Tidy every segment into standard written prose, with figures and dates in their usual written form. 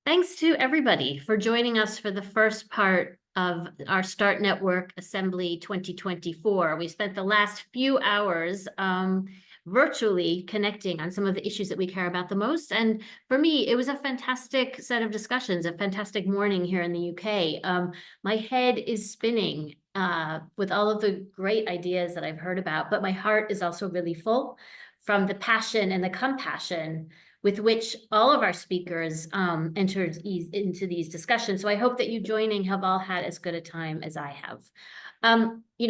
Thanks to everybody for joining us for the first part of our Start Network Assembly 2024. We spent the last few hours virtually connecting on some of the issues that we care about the most. And for me, it was a fantastic set of discussions, a fantastic morning here in the UK. My head is spinning with all of the great ideas that I've heard about, but my heart is also really full from the passion and the compassion with which all of our speakers entered into these discussions. So I hope that you joining have all had as good a time as I have.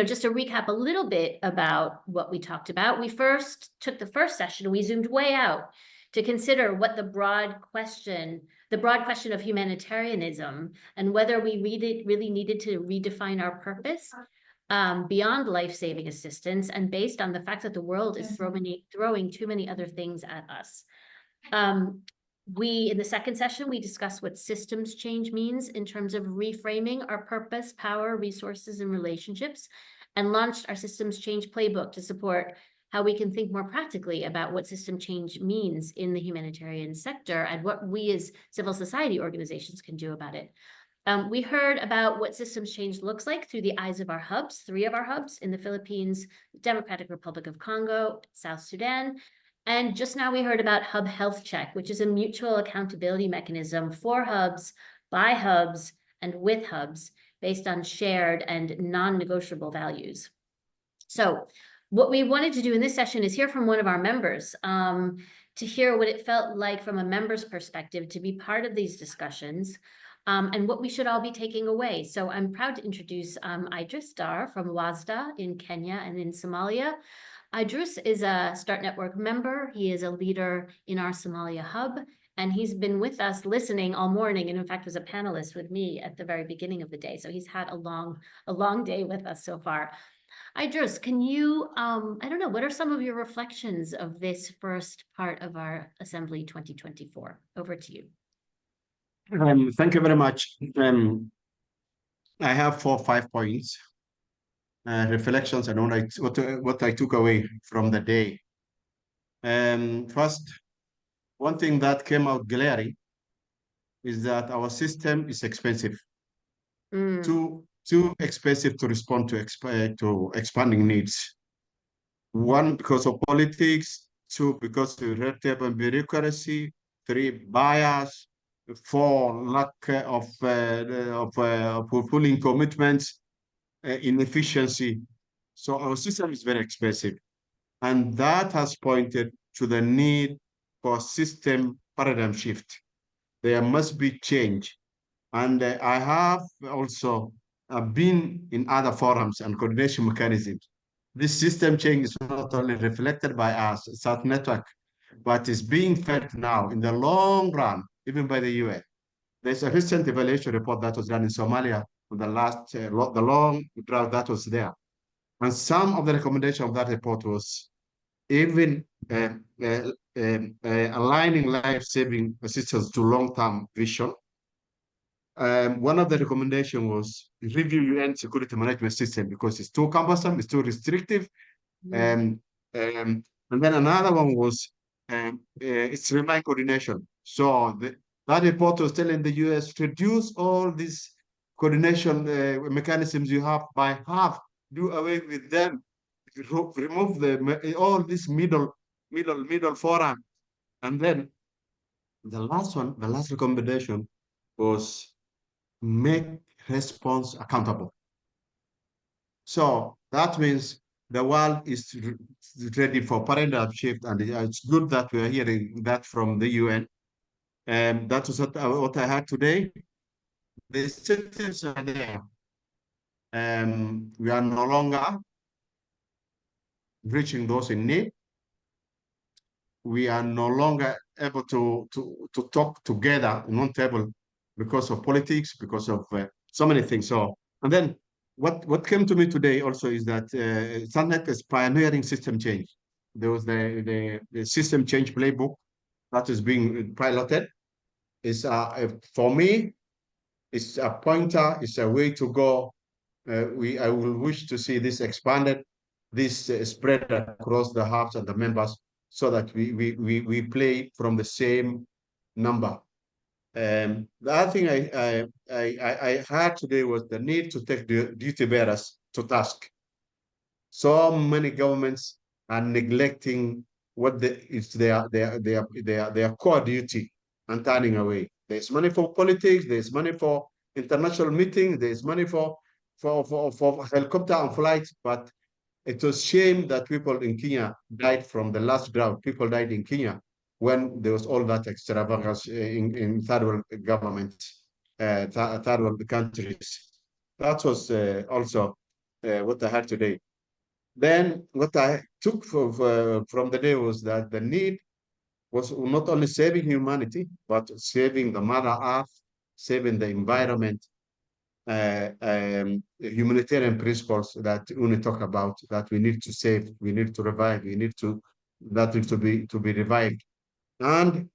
Just to recap a little bit about what we talked about, we first took the first session, we zoomed way out to consider what the broad question of humanitarianism and whether we really needed to redefine our purpose beyond life-saving assistance and based on the fact that the world is throwing too many other things at us. In the second session, we discussed what systems change means in terms of reframing our purpose, power, resources, and relationships, and launched our systems change playbook to support how we can think more practically about what system change means in the humanitarian sector and what we as civil society organizations can do about it. We heard about what systems change looks like through the eyes of our hubs, 3 of our hubs in the Philippines, Democratic Republic of Congo, South Sudan. And just now we heard about Hub Health Check, which is a mutual accountability mechanism for hubs, by hubs, and with hubs based on shared and non-negotiable values. So what we wanted to do in this session is hear from one of our members to hear what it felt like from a member's perspective to be part of these discussions and what we should all be taking away. So I'm proud to introduce Idris Dar from WASDA in Kenya and in Somalia. Idris is a Start Network member. He is a leader in our Somalia hub, and he's been with us listening all morning, and in fact was a panelist with me at the very beginning of the day. So he's had a long day with us so far. Idris, can you, I don't know, what are some of your reflections of this first part of our Assembly 2024? Over to you. Thank you very much. I have 4 or 5 points. Reflections and what I took away from the day. First, one thing that came out glaring is that our system is expensive, too expensive to respond to expanding needs. 1, because of politics. 2, because of red tape and bureaucracy. 3, bias. 4, lack of fulfilling commitments. Inefficiency. So our system is very expensive. And that has pointed to the need for system paradigm shift. There must be change. And I have also been in other forums and coordination mechanisms. This system change is not only reflected by us, South Network, but is being felt now in the long run, even by the UN. There's a recent evaluation report that was done in Somalia for the last, the long drought that was there. And some of the recommendation of that report was even aligning life-saving assistance to long-term vision. One of the recommendations was review UN security management system because it's too cumbersome, it's too restrictive. And then another one was it's remind coordination. So that report was telling the US to reduce all these coordination mechanisms you have by half, do away with them, remove all this middle forum. And then the last recommendation was make response accountable. So that means the world is ready for paradigm shift, and it's good that we are hearing that from the UN. And that was what I had today. The incentives are there. We are no longer reaching those in need. We are no longer able to talk together in one table because of politics, because of so many things. So, and then what came to me today also is that Sunnet is pioneering system change. There was the system change playbook that is being piloted. It's for me, it's a pointer, it's a way to go. I will wish to see this expanded, this spread across the hubs and the members, so that we play from the same number. The other thing I heard today was the need to take the duty bearers to task. So many governments are neglecting what is their core duty and turning away. There's money for politics, there's money for international meetings, there's money for helicopter and flights, but it was shame that people in Kenya died from the last drought. People died in Kenya when there was all that extravagance in third world government, third world countries. That was also what I heard today. Then what I took from the day was that the need was not only saving humanity, but saving the Mother Earth, saving the environment, humanitarian principles that Uni talk about, that we need to save, we need to revive, we need to, that need to be revived. And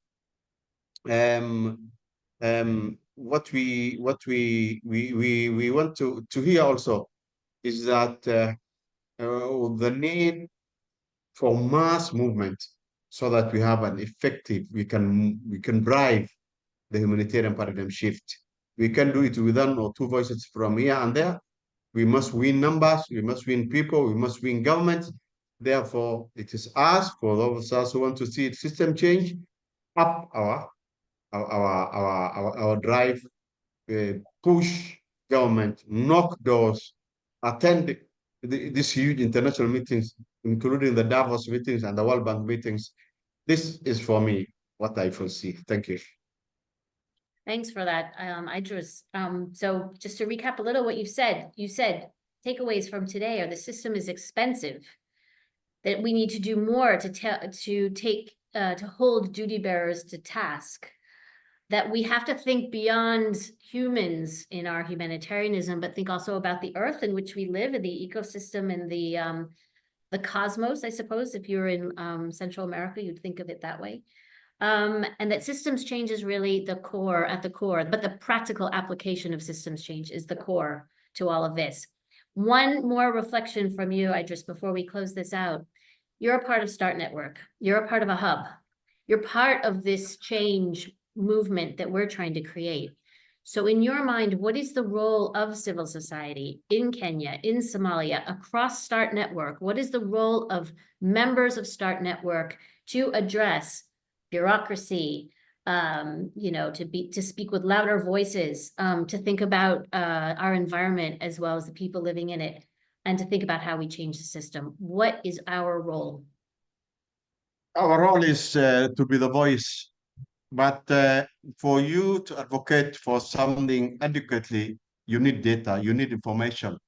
what we want to hear also is that the need for mass movement so that we have an effective, we can drive the humanitarian paradigm shift. We can do it with one or two voices from here and there. We must win numbers, we must win people, we must win government. Therefore, it is us, for those of us who want to see system change, up our drive, push government, knock doors, attend these huge international meetings, including the Davos meetings and the World Bank meetings. This is for me what I foresee. Thank you. Thanks for that, Idris. So just to recap a little what you said takeaways from today are the system is expensive, that we need to do more to hold duty bearers to task, that we have to think beyond humans in our humanitarianism, but think also about the earth in which we live, and the ecosystem, and the cosmos, I suppose. If you're in Central America, you'd think of it that way. And that systems change is really at the core, but the practical application of systems change is the core to all of this. One more reflection from you, Idris, before we close this out. You're a part of START Network. You're a part of a hub. You're part of this change movement that we're trying to create. So in your mind, what is the role of civil society in Kenya, in Somalia, across START Network? What is the role of members of START Network to address bureaucracy, to speak with louder voices, to think about our environment as well as the people living in it, and to think about how we change the system? What is our role? Our role is to be the voice, but for you to advocate for something adequately, you need data, you need information.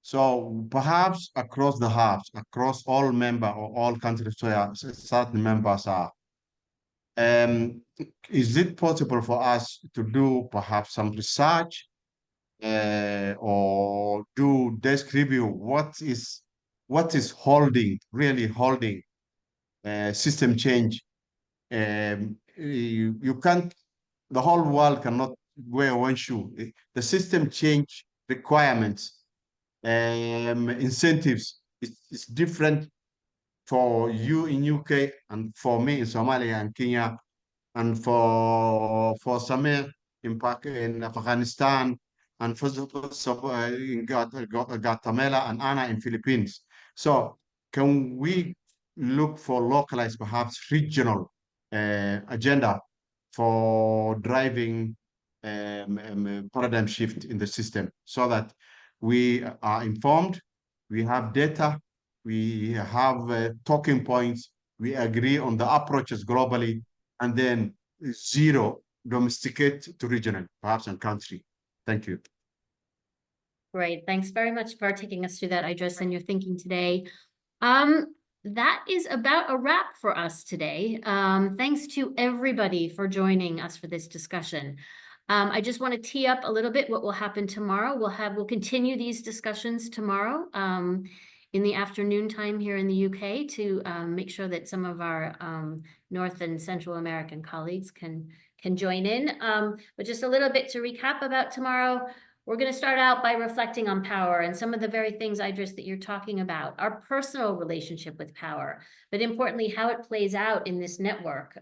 So perhaps across the hubs, across all member or all countries where certain members are, um, is it possible for us to do perhaps some research or do desk review? What is really holding system change? You can't. The whole world cannot wear one shoe. The system change requirements, incentives is different for you in UK and for me in Somalia and Kenya and for Samir in Afghanistan and in Guatemala and Anna in Philippines. So can we look for localized, perhaps regional agenda for driving paradigm shift in the system so that we are informed, we have data, we have talking points, we agree on the approaches globally, and then zero domesticate to regional, perhaps and country. Thank you. Great. Thanks very much for taking us through that, Idris, and your thinking today. That is about a wrap for us today. Thanks to everybody for joining us for this discussion. I just want to tee up a little bit what will happen tomorrow. We'll continue these discussions tomorrow in the afternoon time here in the UK to make sure that some of our North and Central American colleagues can join in. But just a little bit to recap about tomorrow. We're going to start out by reflecting on power and some of the very things, Idris, that you're talking about, our personal relationship with power, but importantly, how it plays out in this network.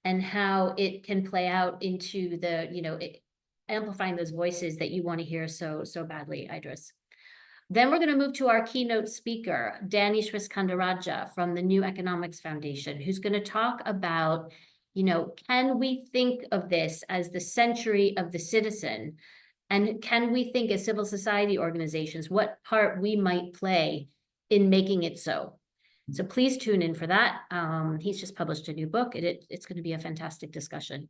and how it can play out into the, amplifying those voices that you want to hear so badly, Idris. Then we're going to move to our keynote speaker, Danny Sriskandarajah from the New Economics Foundation, who's going to talk about, can we think of this as the century of the citizen? And can we think as civil society organizations, what part we might play in making it so? So please tune in for that. He's just published a new book. It's going to be a fantastic discussion.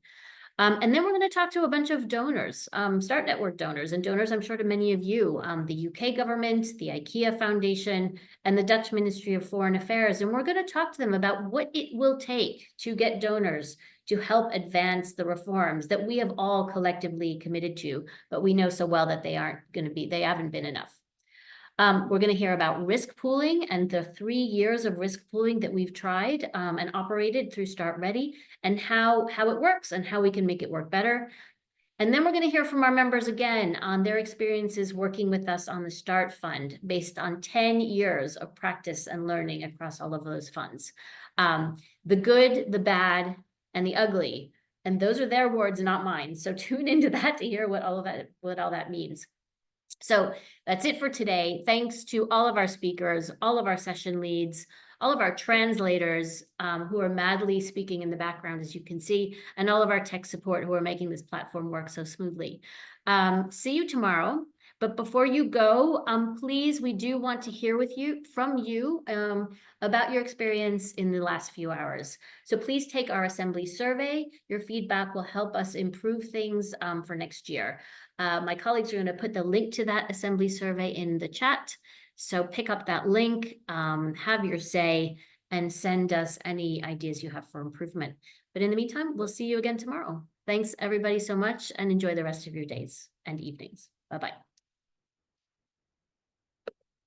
And then we're going to talk to a bunch of donors, Start Network donors, and donors I'm sure to many of you, the UK government, the IKEA Foundation, and the Dutch Ministry of Foreign Affairs. And we're going to talk to them about what it will take to get donors to help advance the reforms that we have all collectively committed to, but we know so well that they haven't been enough. We're going to hear about risk pooling and the 3 years of risk pooling that we've tried and operated through Start Ready, and how it works and how we can make it work better. And then we're going to hear from our members again on their experiences working with us on the Start Fund based on 10 years of practice and learning across all of those funds. The good, the bad, and the ugly. And those are their words, not mine. So tune into that to hear what all that means. So that's it for today. Thanks to all of our speakers, all of our session leads, all of our translators who are madly speaking in the background, as you can see, and all of our tech support who are making this platform work so smoothly. See you tomorrow. But before you go, please, we do want to hear from you about your experience in the last few hours. So please take our assembly survey. Your feedback will help us improve things for next year. My colleagues are going to put the link to that assembly survey in the chat. So pick up that link, have your say, and send us any ideas you have for improvement. But in the meantime, we'll see you again tomorrow. Thanks everybody so much, and enjoy the rest of your days and evenings. Bye-bye.